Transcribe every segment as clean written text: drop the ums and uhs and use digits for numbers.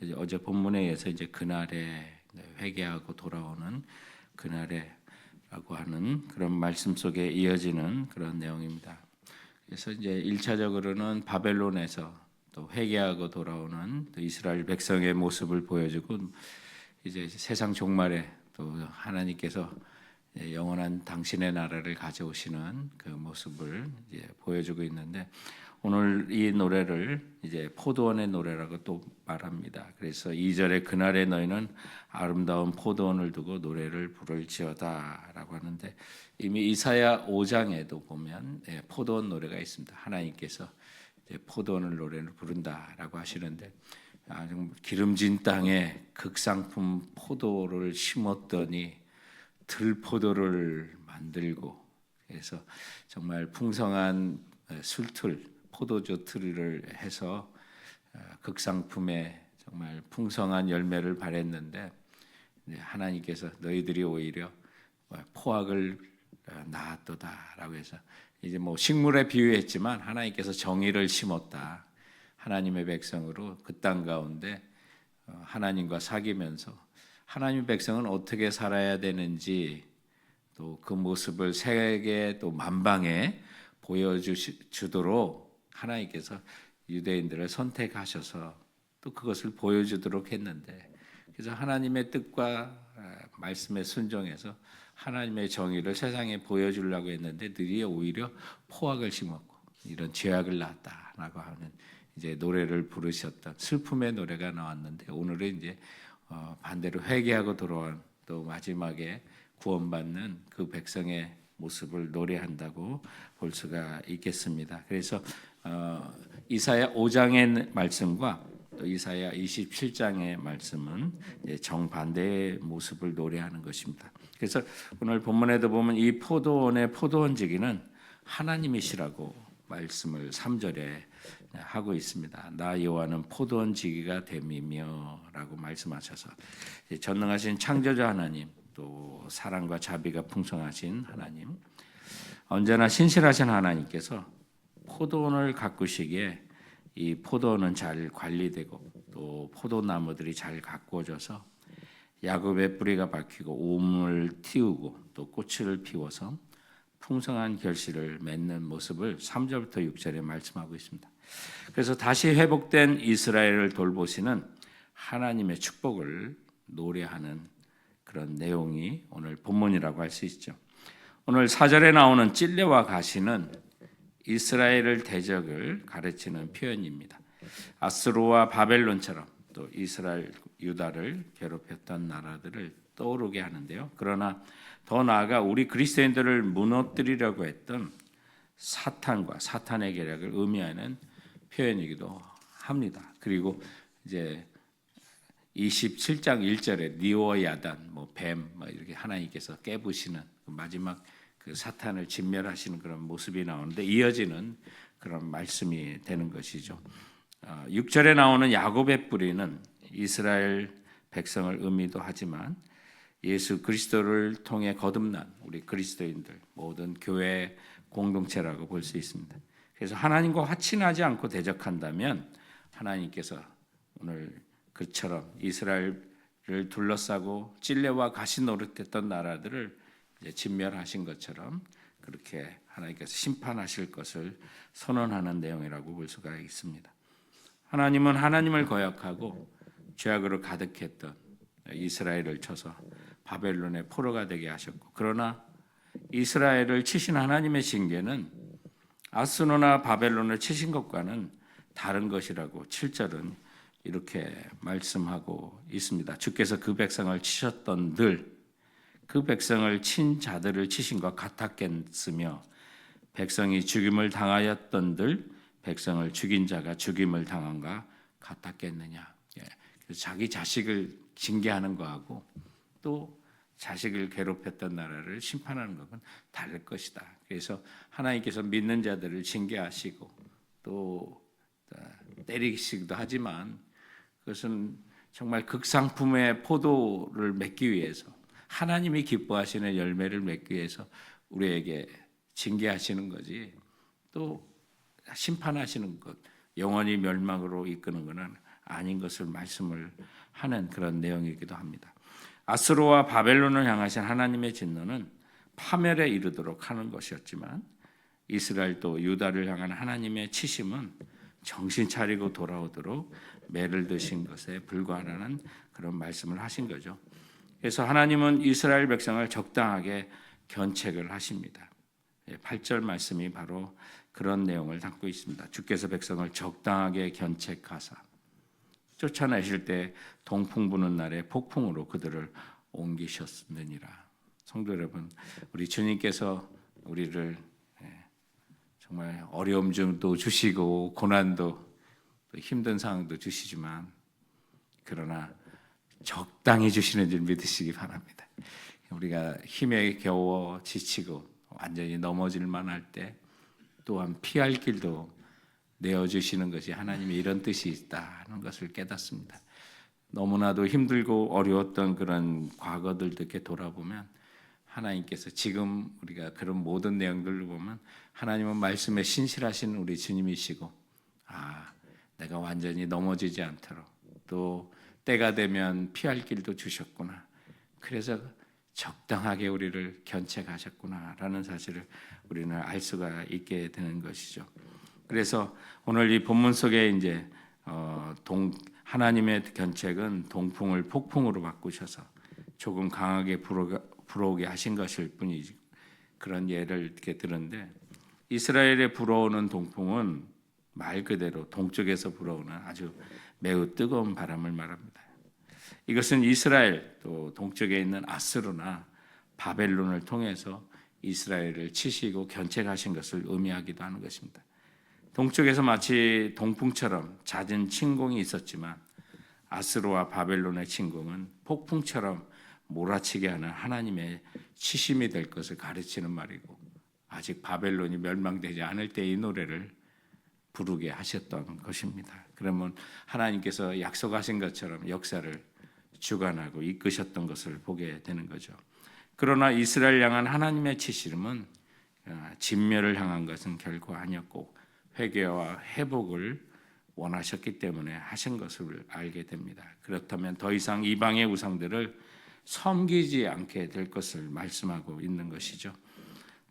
이제 어제 본문에 의해서 이제 그날에 회개하고 돌아오는 그날에라고 하는 그런 말씀 속에 이어지는 그런 내용입니다. 그래서 이제 1차적으로는 바벨론에서 또 회개하고 돌아오는 또 이스라엘 백성의 모습을 보여주고, 이제 세상 종말에 또 하나님께서 영원한 당신의 나라를 가져오시는 그 모습을 이제 보여주고 있는데, 오늘 이 노래를 이제 포도원의 노래라고 또 말합니다. 그래서 2절에 그날에 너희는 아름다운 포도원을 두고 노래를 부를지어다라고 하는데, 이미 이사야 5장에도 보면 포도원 노래가 있습니다. 하나님께서 포도원을 노래를 부른다라고 하시는데, 기름진 땅에 극상품 포도를 심었더니 들포도를 만들고, 그래서 정말 풍성한 술틀, 포도주 틀을 해서 극상품의 정말 풍성한 열매를 발했는데, 하나님께서 너희들이 오히려 포악을 낳았도다라고 해서, 이제 뭐 식물에 비유했지만 하나님께서 정의를 심었다. 하나님의 백성으로 그 땅 가운데 하나님과 사귀면서 하나님의 백성은 어떻게 살아야 되는지, 또 그 모습을 세계 또 만방에 보여주도록 하나님께서 유대인들을 선택하셔서 또 그것을 보여주도록 했는데, 그래서 하나님의 뜻과 말씀에 순종해서 하나님의 정의를 세상에 보여주려고 했는데, 들이 오히려 포악을 심었고 이런 죄악을 낳았다라고 하는 이제 노래를 부르셨던 슬픔의 노래가 나왔는데, 오늘은 이제 반대로 회개하고 돌아온 또 마지막에 구원받는 그 백성의 모습을 노래한다고 볼 수가 있겠습니다. 그래서 이사야 5장의 말씀과 또 이사야 27장의 말씀은 정반대의 모습을 노래하는 것입니다. 그래서 오늘 본문에도 보면 이 포도원의 포도원지기는 하나님이시라고 말씀을 3절에 하고 있습니다. 나 여호와는 포도원지기가 됨이며라고 말씀하셔서, 전능하신 창조자 하나님, 또 사랑과 자비가 풍성하신 하나님, 언제나 신실하신 하나님께서 포도원을 가꾸시기에 이 포도원은 잘 관리되고 또 포도나무들이 잘 가꾸어져서 야곱의 뿌리가 박히고 우물 틔우고 또 꽃을 피워서 풍성한 결실을 맺는 모습을 3절부터 6절에 말씀하고 있습니다. 그래서 다시 회복된 이스라엘을 돌보시는 하나님의 축복을 노래하는 그런 내용이 오늘 본문이라고 할 수 있죠. 오늘 4절에 나오는 찔레와 가시는 이스라엘을 대적을 가르치는 표현입니다. 아스로와 바벨론처럼 또 이스라엘, 유다를 괴롭혔던 나라들을 떠오르게 하는데요. 그러나 더 나아가 우리 그리스도인들을 무너뜨리려고 했던 사탄과 사탄의 계략을 의미하는 표현이기도 합니다. 그리고 이제 27장 1절에 니오야단, 뱀, 이렇게 하나님께서 깨부시는 마지막 그 사탄을 진멸하시는 그런 모습이 나오는데, 이어지는 그런 말씀이 되는 것이죠. 6절에 나오는 야곱의 뿌리는 이스라엘 백성을 의미도 하지만 예수 그리스도를 통해 거듭난 우리 그리스도인들 모든 교회 공동체라고 볼 수 있습니다. 그래서 하나님과 화친하지 않고 대적한다면 하나님께서 오늘 그처럼 이스라엘을 둘러싸고 찔레와 가시 노릇했던 나라들을 이제 진멸하신 것처럼 그렇게 하나님께서 심판하실 것을 선언하는 내용이라고 볼 수가 있습니다. 하나님은 하나님을 거역하고 죄악으로 가득했던 이스라엘을 쳐서 바벨론의 포로가 되게 하셨고, 그러나 이스라엘을 치신 하나님의 징계는 아스노나 바벨론을 치신 것과는 다른 것이라고 7절은 이렇게 말씀하고 있습니다. 주께서 그 백성을 치셨던들 그 백성을 친 자들을 치신 것 같았겠으며, 백성이 죽임을 당하였던들 백성을 죽인 자가 죽임을 당한가 같았겠느냐. 그래서 자기 자식을 징계하는 것하고 또 자식을 괴롭혔던 나라를 심판하는 것은 다를 것이다. 그래서 하나님께서 믿는 자들을 징계하시고 또 때리시기도 하지만, 그것은 정말 극상품의 포도를 맺기 위해서, 하나님이 기뻐하시는 열매를 맺기 위해서 우리에게 징계하시는 거지, 또 심판하시는 것, 영원히 멸망으로 이끄는 것은 아닌 것을 말씀을 하는 그런 내용이기도 합니다. 아수르와 바벨론을 향하신 하나님의 진노는 파멸에 이르도록 하는 것이었지만 이스라엘 또 유다를 향한 하나님의 치심은 정신 차리고 돌아오도록 매를 드신 것에 불과하라는 그런 말씀을 하신 거죠. 그래서 하나님은 이스라엘 백성을 적당하게 견책을 하십니다. 8절 말씀이 바로 그런 내용을 담고 있습니다. 주께서 백성을 적당하게 견책하사 쫓아내실 때 동풍 부는 날에 폭풍으로 그들을 옮기셨느니라. 성도 여러분, 우리 주님께서 우리를 정말 어려움도 주시고 고난도 힘든 상황도 주시지만 그러나 적당히 주시는 줄 믿으시기 바랍니다. 우리가 힘에 겨워 지치고 완전히 넘어질 만할 때 또한 피할 길도 내어주시는 것이 하나님의 이런 뜻이 있다는 것을 깨닫습니다. 너무나도 힘들고 어려웠던 그런 과거들도 이렇게 돌아보면 하나님께서 지금 우리가 그런 모든 내용들을 보면 하나님은 말씀에 신실하신 우리 주님이시고 내가 완전히 넘어지지 않도록 또 때가 되면 피할 길도 주셨구나. 그래서 적당하게 우리를 견책하셨구나라는 사실을 우리는 알 수가 있게 되는 것이죠. 그래서 오늘 이 본문 속에 이제 하나님의 견책은 동풍을 폭풍으로 바꾸셔서 조금 강하게 불어오게 하신 것일 뿐이지 그런 예를 이렇게 들은데 이스라엘에 불어오는 동풍은 말 그대로 동쪽에서 불어오는 아주 매우 뜨거운 바람을 말합니다. 이것은 이스라엘 또 동쪽에 있는 아스르나 바벨론을 통해서 이스라엘을 치시고 견책하신 것을 의미하기도 하는 것입니다. 동쪽에서 마치 동풍처럼 잦은 침공이 있었지만 아스르와 바벨론의 침공은 폭풍처럼 몰아치게 하는 하나님의 치심이 될 것을 가르치는 말이고 아직 바벨론이 멸망되지 않을 때 이 노래를 부르게 하셨던 것입니다. 그러면 하나님께서 약속하신 것처럼 역사를 주관하고 이끄셨던 것을 보게 되는 거죠. 그러나 이스라엘 향한 하나님의 치심은 진멸을 향한 것은 결코 아니었고 회개와 회복을 원하셨기 때문에 하신 것을 알게 됩니다. 그렇다면 더 이상 이방의 우상들을 섬기지 않게 될 것을 말씀하고 있는 것이죠.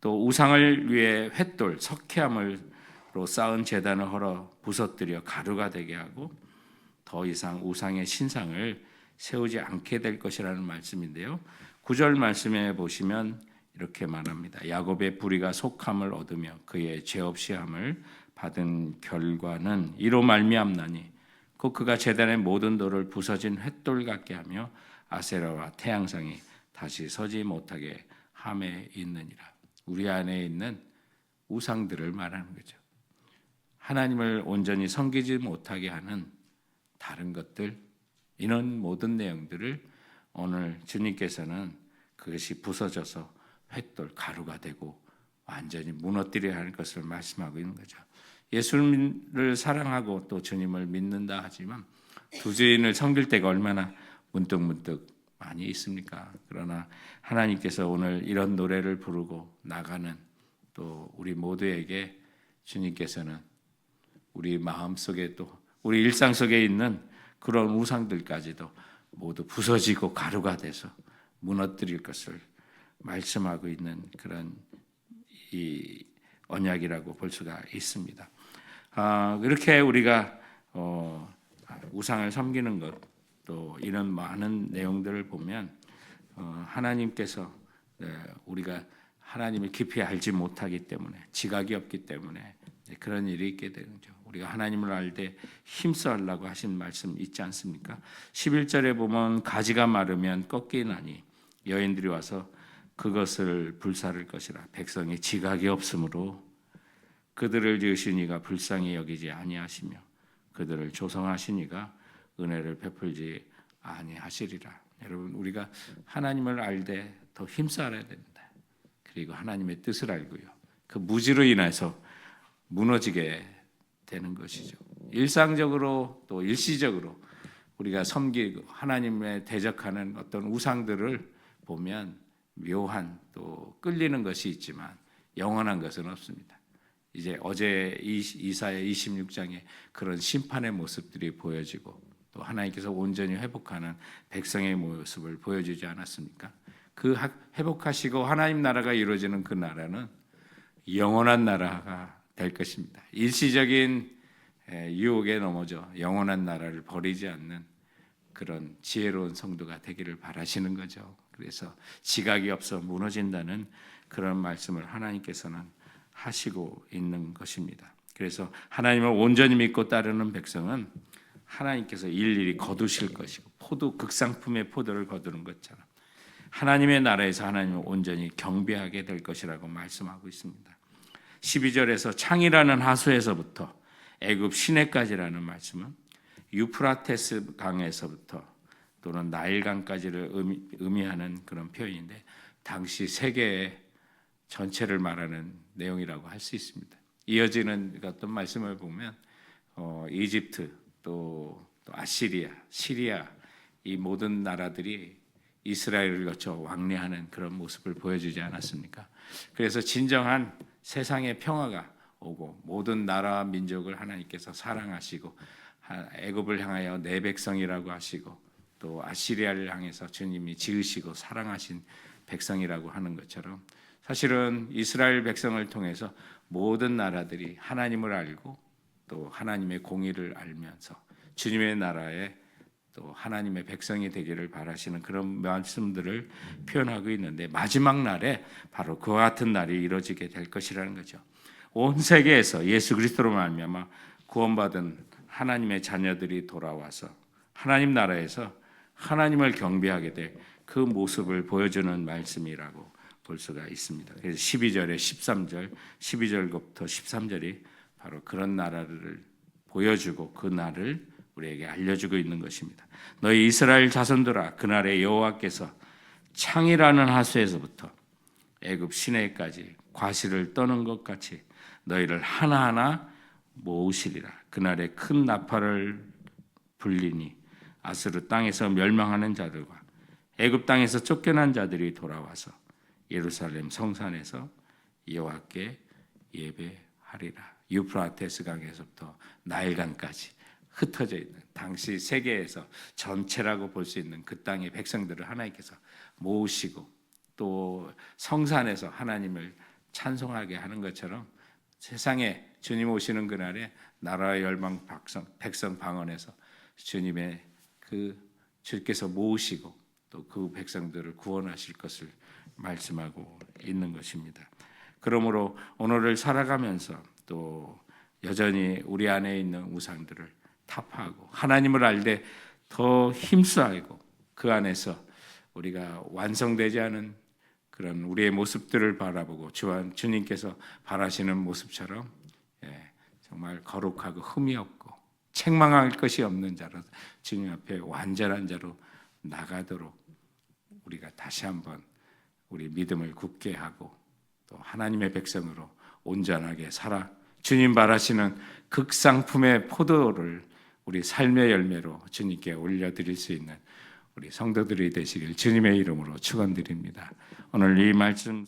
또 우상을 위해 횃돌, 석회암으로 쌓은 제단을 헐어 부서뜨려 가루가 되게 하고 더 이상 우상의 신상을 세우지 않게 될 것이라는 말씀인데요. 9절 말씀에 보시면 이렇게 말합니다. 야곱의 불의가 속함을 얻으며 그의 죄 없이 함을 받은 결과는 이로 말미암나니 곧 그가 제단의 모든 돌을 부서진 횃돌 같게 하며 아세라와 태양상이 다시 서지 못하게 함에 있느니라. 우리 안에 있는 우상들을 말하는 거죠. 하나님을 온전히 섬기지 못하게 하는 다른 것들, 이런 모든 내용들을 오늘 주님께서는 그것이 부서져서 횃돌, 가루가 되고 완전히 무너뜨려야 하는 것을 말씀하고 있는 거죠. 예수를 사랑하고 또 주님을 믿는다 하지만 두 주인을 섬길 때가 얼마나 문득문득 많이 있습니까? 그러나 하나님께서 오늘 이런 노래를 부르고 나가는 또 우리 모두에게 주님께서는 우리 마음속에 또 우리 일상 속에 있는 그런 우상들까지도 모두 부서지고 가루가 돼서 무너뜨릴 것을 말씀하고 있는 그런 이 언약이라고 볼 수가 있습니다. 이렇게 우리가 우상을 섬기는 것, 또 이런 많은 내용들을 보면 하나님께서 우리가 하나님을 깊이 알지 못하기 때문에 지각이 없기 때문에 그런 일이 있게 되는 거죠. 우리가 하나님을 알 때 힘써 하려고 하신 말씀 있지 않습니까? 11절에 보면 가지가 마르면 꺾이나니 여인들이 와서 그것을 불사를 것이라. 백성이 지각이 없으므로 그들을 지으신 이가 불쌍히 여기지 아니하시며 그들을 조성하신 이가 은혜를 베풀지 아니하시리라. 여러분, 우리가 하나님을 알 때 더 힘써 알아야 됩니다. 그리고 하나님의 뜻을 알고요. 그 무지로 인해서 무너지게 되는 것이죠. 일상적으로 또 일시적으로 우리가 섬기고 하나님에 대적하는 어떤 우상들을 보면 묘한 또 끌리는 것이 있지만 영원한 것은 없습니다. 이제 어제 이사야 26장에 그런 심판의 모습들이 보여지고 또 하나님께서 온전히 회복하는 백성의 모습을 보여주지 않았습니까? 그 회복하시고 하나님 나라가 이루어지는 그 나라는 영원한 나라가 될 것입니다. 일시적인 유혹에 넘어져 영원한 나라를 버리지 않는 그런 지혜로운 성도가 되기를 바라시는 거죠. 그래서 지각이 없어 무너진다는 그런 말씀을 하나님께서는 하시고 있는 것입니다. 그래서 하나님을 온전히 믿고 따르는 백성은 하나님께서 일일이 거두실 것이고 극상품의 포도를 거두는 것처럼 하나님의 나라에서 하나님을 온전히 경배하게 될 것이라고 말씀하고 있습니다. 12절에서 창이라는 하수에서부터 애굽 시내까지라는 말씀은 유프라테스 강에서부터 또는 나일강까지를 의미하는 그런 표현인데 당시 세계의 전체를 말하는 내용이라고 할 수 있습니다. 이어지는 어떤 말씀을 보면 이집트 또 아시리아, 시리아 이 모든 나라들이 이스라엘을 거쳐 왕래하는 그런 모습을 보여주지 않았습니까? 그래서 진정한 세상의 평화가 오고 모든 나라와 민족을 하나님께서 사랑하시고 애굽을 향하여 내 백성이라고 하시고 또 아시리아를 향해서 주님이 지으시고 사랑하신 백성이라고 하는 것처럼 사실은 이스라엘 백성을 통해서 모든 나라들이 하나님을 알고 또 하나님의 공의를 알면서 주님의 나라에 또 하나님의 백성이 되기를 바라시는 그런 말씀들을 표현하고 있는데 마지막 날에 바로 그와 같은 날이 이루어지게 될 것이라는 거죠. 온 세계에서 예수 그리스도로 말미암아 구원받은 하나님의 자녀들이 돌아와서 하나님 나라에서 하나님을 경배하게 될 그 모습을 보여주는 말씀이라고 볼 수가 있습니다. 그래서 12절에 13절, 12절부터 13절이 바로 그런 나라를 보여주고 그 날을 우리에게 알려주고 있는 것입니다. 너희 이스라엘 자손들아 그날에 여호와께서 창이라는 하수에서부터 애굽 시내까지 과실을 떠는 것 같이 너희를 하나하나 모으시리라. 그날에 큰 나팔을 불리니 아수르 땅에서 멸망하는 자들과 애굽 땅에서 쫓겨난 자들이 돌아와서 예루살렘 성산에서 여호와께 예배하리라. 유프라테스 강에서부터 나일강까지 흩어져 있는 당시 세계에서 전체라고 볼 수 있는 그 땅의 백성들을 하나님께서 모으시고 또 성산에서 하나님을 찬송하게 하는 것처럼 세상에 주님 오시는 그날에 나라의 열방 백성 방언에서 주님의 주께서 모으시고 또 그 백성들을 구원하실 것을 말씀하고 있는 것입니다. 그러므로 오늘을 살아가면서 또 여전히 우리 안에 있는 우상들을 타파하고 하나님을 알되 더 힘쓰고 그 안에서 우리가 완성되지 않은 그런 우리의 모습들을 바라보고 주님께서 바라시는 모습처럼 정말 거룩하고 흠이 없고 책망할 것이 없는 자로 주님 앞에 완전한 자로 나가도록 우리가 다시 한번 우리 믿음을 굳게 하고 또 하나님의 백성으로 온전하게 살아 주님 바라시는 극상품의 포도를 우리 삶의 열매로 주님께 올려드릴 수 있는 우리 성도들이 되시길 주님의 이름으로 축원드립니다. 오늘 이 말씀